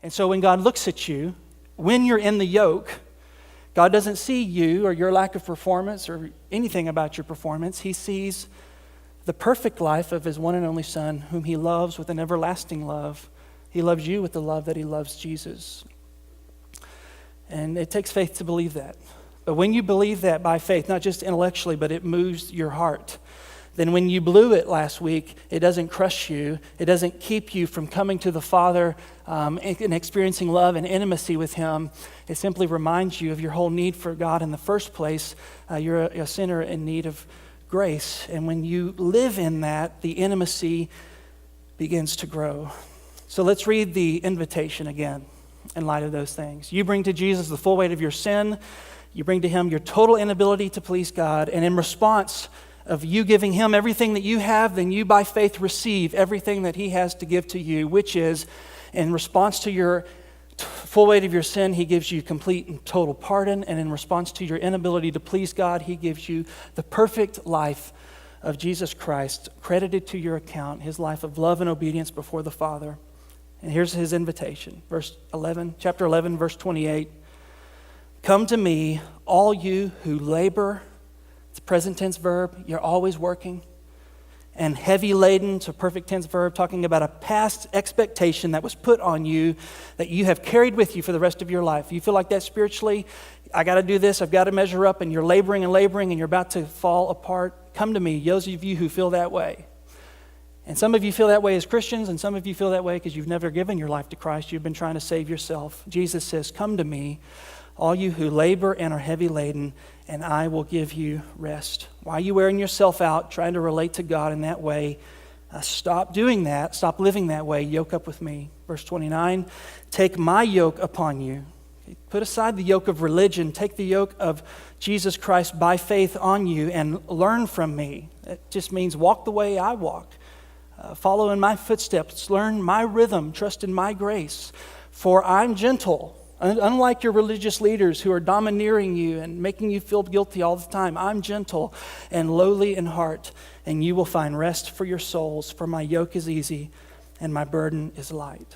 And so when God looks at you, when you're in the yoke, God doesn't see you or your lack of performance or anything about your performance. He sees the perfect life of his one and only Son, whom he loves with an everlasting love. He loves you with the love that he loves Jesus. And it takes faith to believe that. But when you believe that by faith, not just intellectually, but it moves your heart, then when you blew it last week, it doesn't crush you. It doesn't keep you from coming to the Father and experiencing love and intimacy with him. It simply reminds you of your whole need for God in the first place. You're a sinner in need of grace. And when you live in that, the intimacy begins to grow. So let's read the invitation again in light of those things. You bring to Jesus the full weight of your sin. You bring to him your total inability to please God. And in response of you giving him everything that you have, then you by faith receive everything that he has to give to you, which is in response to your full weight of your sin, he gives you complete and total pardon. And in response to your inability to please God, he gives you the perfect life of Jesus Christ credited to your account, his life of love and obedience before the Father. And here's his invitation, chapter 11, verse 28. Come to me, all you who labor. It's a present tense verb. You're always working. And heavy laden, it's a perfect tense verb, talking about a past expectation that was put on you that you have carried with you for the rest of your life. You feel like that spiritually? I got to do this. I've got to measure up, and you're laboring and you're about to fall apart. Come to me, those of you who feel that way. And some of you feel that way as Christians, and some of you feel that way because you've never given your life to Christ. You've been trying to save yourself. Jesus says, come to me, all you who labor and are heavy laden, and I will give you rest. Why are you wearing yourself out, trying to relate to God in that way? Stop doing that. Stop living that way. Yoke up with me. Verse 29, take my yoke upon you. Put aside the yoke of religion. Take the yoke of Jesus Christ by faith on you and learn from me. It just means walk the way I walk. Follow in my footsteps. Learn my rhythm. Trust in my grace. For I'm gentle. Unlike your religious leaders who are domineering you and making you feel guilty all the time, I'm gentle and lowly in heart, and you will find rest for your souls. For my yoke is easy and my burden is light.